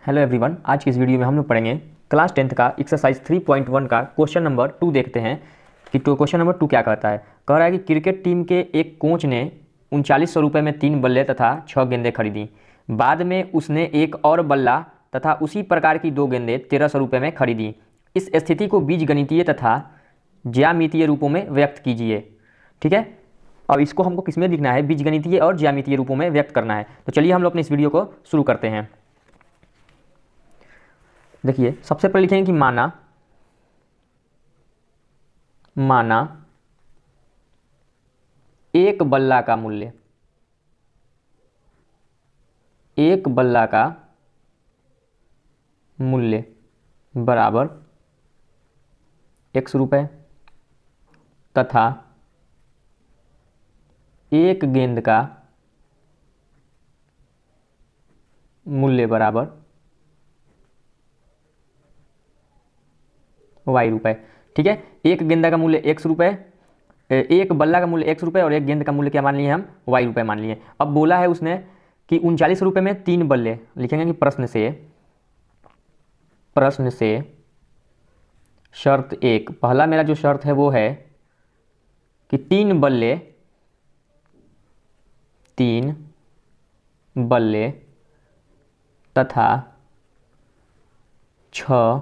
Hello everyone, आज की इस वीडियो में हम लोग पढ़ेंगे क्लास 10th का एक्सरसाइज 3.1 का क्वेश्चन नंबर 2 देखते हैं कि तो क्वेश्चन नंबर 2 क्या कहता है। कह रहा है कि क्रिकेट टीम के एक कोच ने 3900 रुपये में 3 बल्ले तथा 6 गेंदें खरीदी। बाद में उसने एक और बल्ला तथा उसी प्रकार की 2 गेंदें 1300 रुपये में खरीदी। इस स्थिति को बीजगणितीय तथा ज्यामितीय रूपों में व्यक्त कीजिए। ठीक है, अब इसको हमको किसमें लिखना है, बीजगणितीय और ज्यामितीय रूपों में व्यक्त करना है। तो चलिए हम लोग अपने इस वीडियो को शुरू करते हैं। देखिए, सबसे पहले लिखेंगे कि माना एक बल्ला का मूल्य, एक बल्ला का मूल्य बराबर x रुपए तथा एक गेंद का मूल्य बराबर y रुपए। ठीक है, एक गेंदा का मूल्य x रुपए, एक बल्ला का मूल्य x रुपए और एक गेंद का मूल्य क्या मान लिए हम, y रुपए मान लिए। अब बोला है उसने कि 39 रुपए में 3 बल्ले, लिखेंगे कि प्रश्न से शर्त एक, पहला मेरा जो शर्त है वो है कि 3 बल्ले तथा 6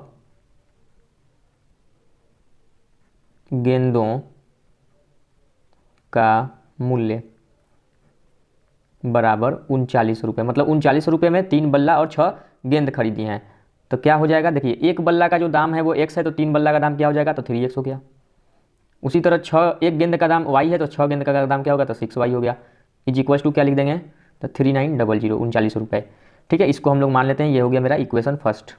गेंदों का मूल्य बराबर 39 रुपये। मतलब 39 रुपये में 3 बल्ला और 6 गेंद खरीदी हैं। तो क्या हो जाएगा, देखिए एक बल्ला का जो दाम है वो x है, तो 3 बल्ला का दाम क्या हो जाएगा, तो 3x हो गया। उसी तरह एक गेंद का दाम y है, तो 6 गेंद का दाम क्या होगा, तो 6y हो गया। इज इक्वल टू क्या लिख देंगे, तो 3900, 39 रुपये। ठीक है, इसको हम लोग मान लेते हैं, ये हो गया मेरा इक्वेशन फर्स्ट।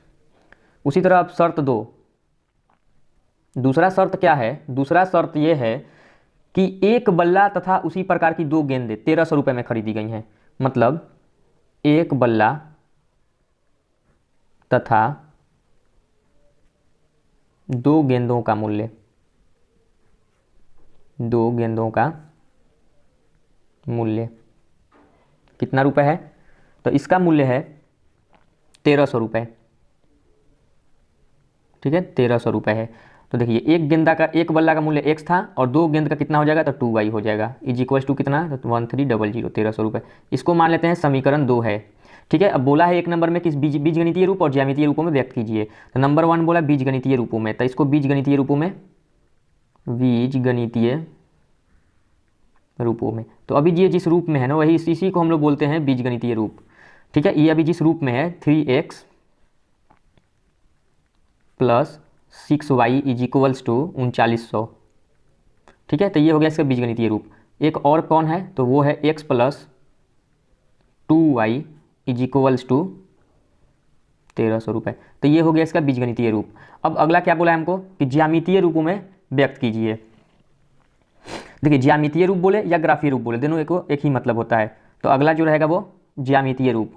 उसी तरह अब शर्त दो, दूसरा शर्त क्या है, दूसरा शर्त ये है कि एक बल्ला तथा उसी प्रकार की 2 गेंदें 1300 रुपये में खरीदी गई हैं। मतलब एक बल्ला तथा 2 गेंदों का मूल्य, 2 गेंदों का मूल्य कितना रुपए है, तो इसका मूल्य है 1300 रुपये। ठीक है, 1300 रुपये है। तो देखिए एक बल्ला का मूल्य x था और 2 गेंद का कितना हो जाएगा, तो 2y हो जाएगा। इज इक्वल टू कितना, तो 1300, 1300 रुपये। इसको मान लेते हैं समीकरण 2 है। ठीक है, अब बोला है एक नंबर में किस बीजगणितीय रूप और ज्यामितीय रूपों में व्यक्त कीजिए। तो नंबर 1 बोला बीजगणितीय रूपों में, तो इसको बीजगणितीय रूपों में तो अभी ये जिस रूप में है ना, वही इसी को हम लोग बोलते हैं बीजगणितीय रूप। ठीक है, ये अभी जिस रूप में है 3x plus 6y is equals to 3900। ठीक है, तो ये हो गया इसका बीजगणितीय रूप। एक और कौन है, तो वो है x plus 2y is equals to 1300 रुपये। तो ये हो गया इसका बीजगणितीय रूप। अब अगला क्या बोला है हमको कि ज्यामितीय रूपों में व्यक्त कीजिए। देखिए, ज्यामितीय रूप बोले या ग्राफीय रूप बोले, दोनों एक ही मतलब होता है। तो अगला जो रहेगा वो ज्यामितीय रूप,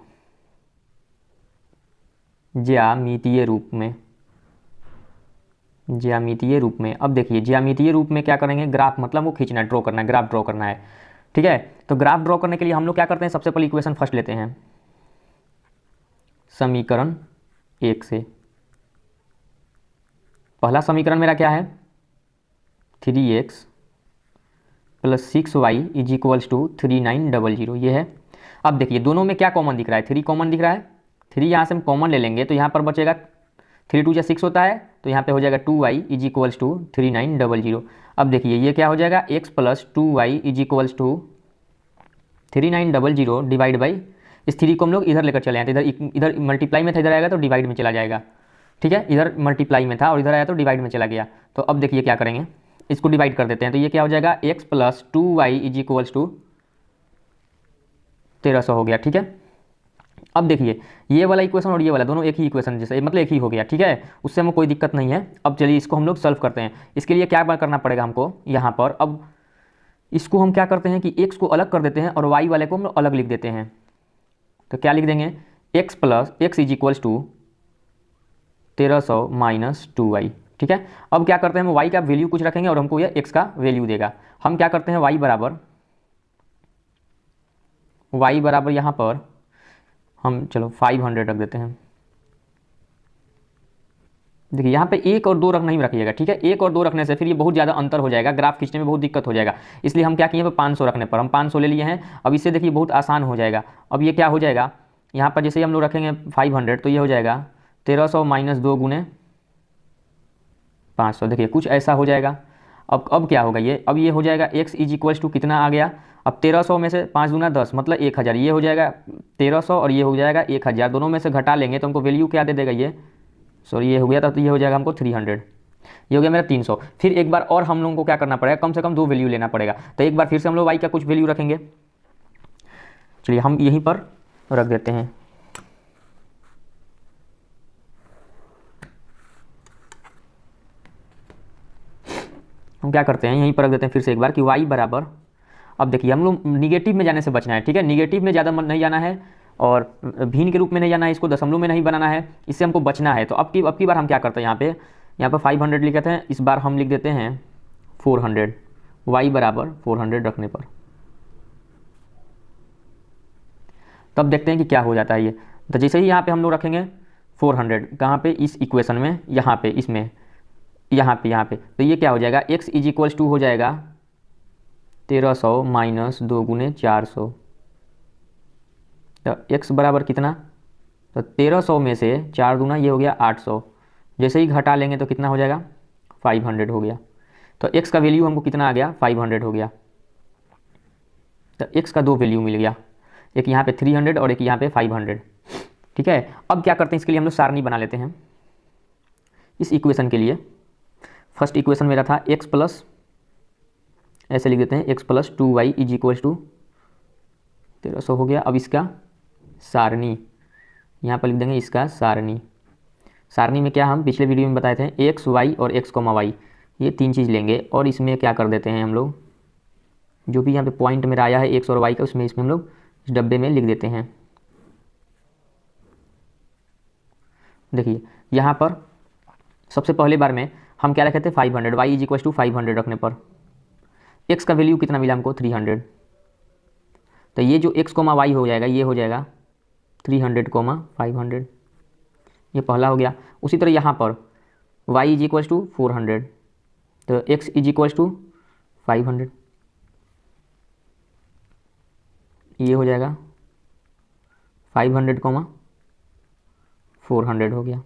ज्यामितीय रूप में। अब देखिए ज्यामितीय रूप में क्या करेंगे, ग्राफ मतलब वो खींचना है, ड्रॉ करना है, ग्राफ ड्रॉ करना है। ठीक है, तो ग्राफ ड्रॉ करने के लिए हम लोग क्या करते हैं, सबसे पहले इक्वेशन फर्स्ट लेते हैं समीकरण 1 से। पहला समीकरण मेरा क्या है, 3x plus 6y is equals to 3900, ये है। अब देखिए दोनों में क्या कॉमन दिख रहा है, 3 कॉमन दिख रहा है। 3 यहाँ से हम कॉमन ले लेंगे तो यहाँ पर बचेगा 3 2 6 होता है, तो यहाँ पे हो जाएगा 2y इज इक्वल्स टू 3900। अब देखिए ये क्या हो जाएगा, x plus 2y is equals to 3900 divide by, इस 3 को हम लोग इधर लेकर चले आए, इधर मल्टीप्लाई में था, इधर आएगा तो डिवाइड में चला जाएगा। ठीक है, इधर मल्टीप्लाई में था और इधर आया तो डिवाइड में चला गया। तो अब देखिए क्या करेंगे, इसको डिवाइड कर देते हैं। तो ये क्या हो जाएगा, x plus 2y is equals to 1300 हो गया। ठीक है, अब देखिए ये वाला इक्वेशन और ये वाला दोनों एक ही इक्वेशन जैसे, मतलब एक ही हो गया। ठीक है, उससे हमें कोई दिक्कत नहीं है। अब चलिए इसको हम लोग सॉल्व करते हैं। इसके लिए क्या करना पड़ेगा हमको यहाँ पर, अब इसको हम क्या करते हैं कि x को अलग कर देते हैं और y वाले को हम अलग लिख देते हैं। तो क्या लिख देंगे, x is equals to 1300 minus 2y। ठीक है, अब क्या करते हैं, हम y का वैल्यू कुछ रखेंगे और हमको ये x का वैल्यू देगा। हम क्या करते हैं, y बराबर यहाँ पर हम चलो 500 रख देते हैं। देखिए यहाँ पे 1 और 2 रखना ही रखिएगा, ठीक है। 1 और 2 रखने से फिर ये बहुत ज़्यादा अंतर हो जाएगा, ग्राफ खींचने में बहुत दिक्कत हो जाएगा। इसलिए हम क्या किए, 500 रखने पर हम 500 ले लिए हैं। अब इससे देखिए बहुत आसान हो जाएगा। अब ये क्या हो जाएगा, यहाँ पर जैसे ही हम लोग रखेंगे 500 तो ये हो जाएगा 1300 माइनस 2 गुने 500, देखिए कुछ ऐसा हो जाएगा। अब क्या होगा ये, अब ये हो जाएगा x इज इक्वल्स टू कितना आ गया, अब 1300 में से 5 दूना 10 मतलब 1000, ये हो जाएगा 1300 और ये हो जाएगा 1000, दोनों में से घटा लेंगे तो हमको वैल्यू क्या दे देगा ये, सॉरी ये हो गया था, तो ये हो जाएगा हमको 300, ये हो गया मेरा 300। फिर एक बार और हम लोगों को क्या करना पड़ेगा, कम से कम 2 वैल्यू लेना पड़ेगा। तो एक बार फिर से हम लोग y का कुछ वैल्यू रखेंगे, चलिए हम यहीं पर रख देते हैं। हम क्या करते हैं, यहीं पर रख देते हैं फिर से एक बार कि y बराबर, अब देखिए हम लोग निगेटिव में जाने से बचना है, ठीक है। निगेटिव में ज़्यादा नहीं जाना है और भिन्न के रूप में नहीं जाना है, इसको दशमलव में नहीं बनाना है, इससे हमको बचना है। तो अब की बार हम क्या करते हैं, यहाँ पे 500 लिख देते हैं, इस बार हम लिख देते हैं 400, y बराबर 400 रखने पर। तब देखते हैं कि क्या हो जाता है ये। तो जैसे ही यहाँ पे हम लोग रखेंगे 400, कहाँ पे, इस इक्वेशन में, यहाँ पे, इसमें, यहाँ पे, तो ये क्या हो जाएगा, x इज इक्वल्स टू हो जाएगा 1300 माइनस 2 गुने 400। तो x बराबर कितना, तो 1300 में से 4 दूना ये हो गया 800, जैसे ही घटा लेंगे तो कितना हो जाएगा 500 हो गया। तो x का वैल्यू हमको कितना आ गया 500 हो गया। तो x का 2 वैल्यू मिल गया, एक यहाँ पे 300 और एक यहाँ पे 500, ठीक है। अब क्या करते हैं, इसके लिए हम लोग सारणी बना लेते हैं। इस इक्वेशन के लिए फर्स्ट इक्वेशन मेरा था x प्लस, ऐसे लिख देते हैं x plus 2y is equals to 1300 हो गया। अब इसका सारणी यहाँ पर लिख देंगे, इसका सारणी। सारणी में क्या हम पिछले वीडियो में बताए थे, x y और x, y, ये 3 चीज़ लेंगे और इसमें क्या कर देते हैं हम लोग, जो भी यहाँ पे पॉइंट मेरा आया है x और y का, इसमें हम लोग इस डब्बे में लिख देते हैं। देखिए यहाँ पर सबसे पहले बार में हम क्या रखे थे 500, y इज इक्वल टू 500 रखने पर x का वैल्यू कितना मिला हमको 300। तो ये जो x, y हो जाएगा, ये हो जाएगा 300, 500, ये पहला हो गया। उसी तरह यहाँ पर y इज इक्वल टू 400, तो x इज इक्वल टू 500, ये हो जाएगा 500, 400 हो गया,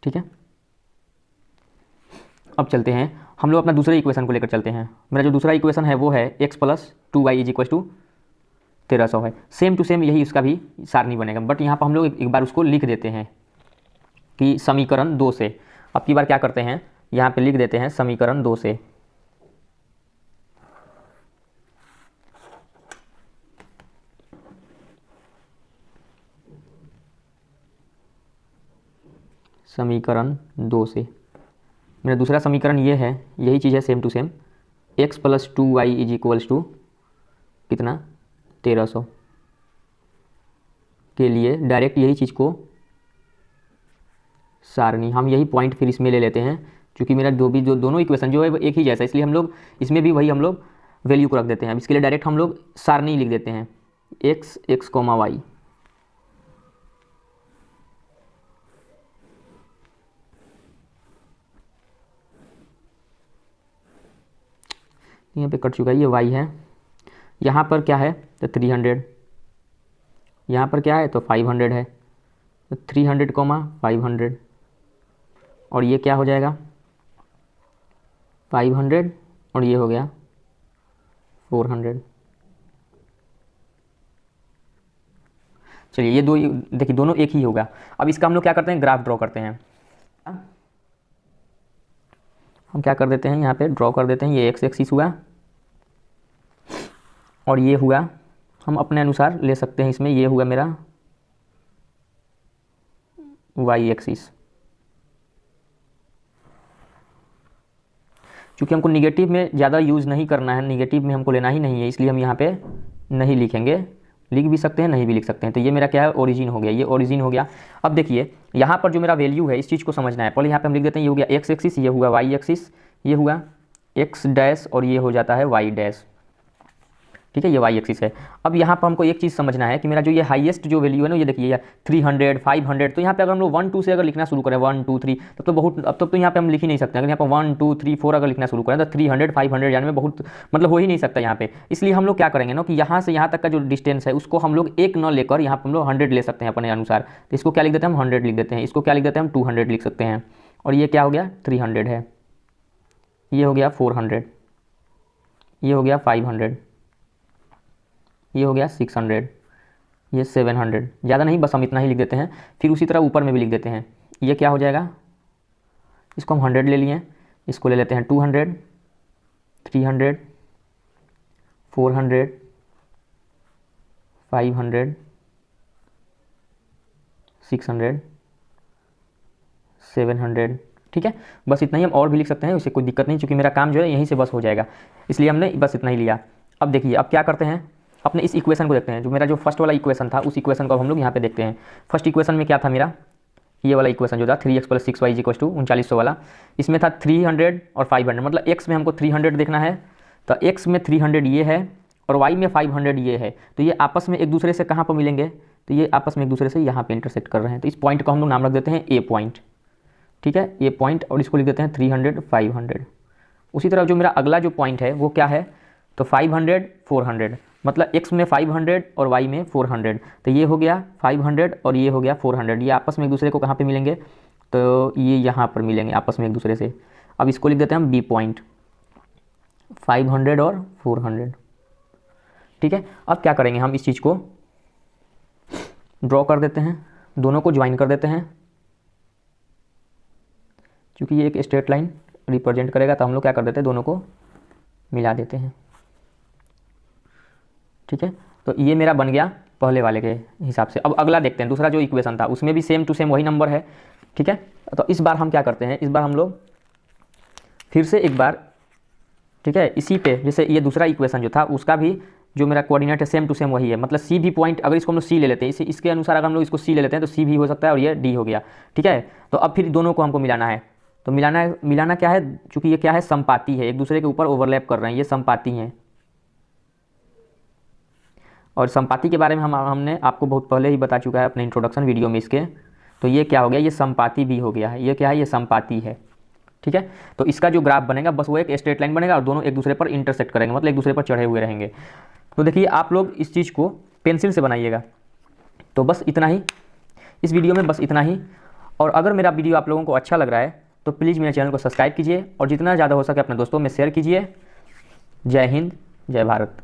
ठीक है। अब चलते हैं हम लोग अपना दूसरे इक्वेशन को लेकर चलते हैं। मेरा जो दूसरा इक्वेशन है वो है x plus 2y is equal to 1300 है। सेम टू सेम यही उसका भी सारणी बनेगा, बट यहाँ पर हम लोग एक बार उसको लिख देते हैं कि समीकरण 2 से। अब की बार क्या करते हैं, यहाँ पे लिख देते हैं समीकरण 2 से। समीकरण 2 से मेरा दूसरा समीकरण ये है, यही चीज़ है same to same, x plus 2y is equals to कितना 1300 के लिए डायरेक्ट यही चीज़ को सारणी, हम यही पॉइंट फिर इसमें ले लेते हैं, क्योंकि मेरा जो दोनों इक्वेशन जो है वो एक ही जैसा, इसलिए हम लोग इसमें भी वही हम लोग वैल्यू को रख देते हैं। अब इसके लिए डायरेक्ट हम लोग सारणी लिख देते हैं, x, y। यहाँ पे कट चुका है, ये y है, यहाँ पर क्या है तो 300, यहाँ पर क्या है तो 500 है, तो 300, 500, और ये क्या हो जाएगा 500 और ये हो गया 400। चलिए ये दो देखिए दोनों एक ही होगा। अब इसका हम लोग क्या करते हैं, ग्राफ ड्रॉ करते हैं। हम क्या कर देते हैं, यहाँ पे ड्रॉ कर देते हैं, ये x एक्सिस हुआ और ये हुआ, हम अपने अनुसार ले सकते हैं इसमें, ये हुआ मेरा y एक्सिस। क्योंकि हमको निगेटिव में ज़्यादा यूज़ नहीं करना है, निगेटिव में हमको लेना ही नहीं है, इसलिए हम यहाँ पे नहीं लिखेंगे, लिख भी सकते हैं नहीं भी लिख सकते हैं। तो ये मेरा क्या है, ओरिजिन हो गया, ये ओरिजिन हो गया। अब देखिए यहाँ पर जो मेरा वैल्यू है, इस चीज़ को समझना है। पहले यहाँ पे हम लिख देते हैं, ये हो गया x एक्सिस, ये हुआ y एक्सिस, ये हुआ x डैश और ये हो जाता है y डैश। ठीक है, ये वाई एक्सिस है। अब यहाँ पर हमको एक चीज़ समझना है कि मेरा जो ये हाईएस्ट जो वैल्यू है ना, ये देखिए 300 500, तो यहाँ पे अगर हम लोग 1 2 से अगर लिखना शुरू करें 1 2 3, तब तो बहुत, अब तो यहाँ पे हम लिख ही नहीं सकते। अगर यहाँ पर 1 2 3 4 अगर लिखना शुरू करें तो 300 500 यानी में बहुत मतलब हो ही नहीं सकता यहाँ पे। इसलिए हम लोग क्या करेंगे ना कि यहाँ से यहाँ तक का जो डिस्टेंस है उसको हम लोग 1 न लेकर यहाँ पर हम लोग 100 ले सकते हैं अपने अनुसार। तो इसको क्या लिख देते हैं हम 100 लिख देते हैं, इसको क्या लिख देते हैं हम 200 लिख सकते हैं। और ये क्या हो गया 300 है, ये हो गया 400, ये हो गया 500, ये हो गया 600, ये 700। ज़्यादा नहीं, बस हम इतना ही लिख देते हैं। फिर उसी तरह ऊपर में भी लिख देते हैं। ये क्या हो जाएगा, इसको हम 100 ले लिए, इसको ले लेते हैं 200 300 400 500 600 700। ठीक है, बस इतना ही। हम और भी लिख सकते हैं, उससे कोई दिक्कत नहीं, क्योंकि मेरा काम जो है यहीं से बस हो जाएगा, इसलिए हमने बस इतना ही लिया। अब देखिए अब क्या करते हैं, अपने इस इक्वेशन को देखते हैं। जो मेरा जो फर्स्ट वाला इक्वेशन था उस इक्वेशन को अब हम लोग यहाँ पे देखते हैं। फर्स्ट इक्वेशन में क्या था मेरा, ये वाला इक्वेशन जो था 3x + 6y = 3900 वाला, इसमें था 300 और 500। मतलब x में हमको 300 देखना है, तो x में 300 ये है और y में 500 ये है। तो ये आपस में एक दूसरे से कहाँ पर मिलेंगे, तो ये आपस में एक दूसरे से यहाँ पे इंटरसेक्ट कर रहे हैं। तो इस पॉइंट को हम लोग नाम रख देते हैं ए पॉइंट। ठीक है, ए पॉइंट, और इसको लिख देते हैं 300 500। उसी तरह जो मेरा अगला जो पॉइंट है वो क्या है, तो 500 400, मतलब x में 500 और y में 400। तो ये हो गया 500 और ये हो गया 400। ये आपस में एक दूसरे को कहाँ पे मिलेंगे, तो ये यहाँ पर मिलेंगे आपस में एक दूसरे से। अब इसको लिख देते हैं हम बी पॉइंट, 500 और 400। ठीक है, अब क्या करेंगे, हम इस चीज़ को ड्रॉ कर देते हैं, दोनों को ज्वाइन कर देते हैं। क्योंकि ये एक स्ट्रेट लाइन रिप्रेजेंट करेगा, तो हम लोग क्या कर देते हैं, दोनों को मिला देते हैं। ठीक है, तो ये मेरा बन गया पहले वाले के हिसाब से। अब अगला देखते हैं, दूसरा जो इक्वेशन था उसमें भी सेम टू सेम वही नंबर है। ठीक है, तो इस बार हम क्या करते हैं, इस बार हम लोग फिर से एक बार, ठीक है, इसी पे जैसे ये दूसरा इक्वेशन जो था उसका भी जो मेरा कोऑर्डिनेट है सेम टू सेम वही है। मतलब सी भी पॉइंट, अगर इसको हम लोग सी ले लेते हैं, इसके अनुसार अगर हम लोग इसको सी ले लेते हैं तो सी भी हो सकता है और ये डी हो गया। ठीक है, तो अब फिर दोनों को हमको मिलाना है। तो मिलाना क्या है, चूँकि ये क्या है, समपाती है, एक दूसरे के ऊपर ओवरलैप कर रहे हैं, ये समपाती हैं। और समपाती के बारे में हमने आपको बहुत पहले ही बता चुका है अपने इंट्रोडक्शन वीडियो में इसके। तो ये क्या हो गया, ये समपाती भी हो गया है। ये क्या है, ये समपाती है। ठीक है, तो इसका जो ग्राफ बनेगा बस वो एक स्ट्रेट लाइन बनेगा और दोनों एक दूसरे पर इंटरसेक्ट करेंगे, मतलब एक दूसरे पर चढ़े हुए रहेंगे। तो देखिए आप लोग इस चीज़ को पेंसिल से बनाइएगा। तो बस इतना ही इस वीडियो में, बस इतना ही। और अगर मेरा वीडियो आप लोगों को अच्छा लग रहा है तो प्लीज़ मेरे चैनल को सब्सक्राइब कीजिए और जितना ज़्यादा हो सके अपने दोस्तों में शेयर कीजिए। जय हिंद, जय भारत।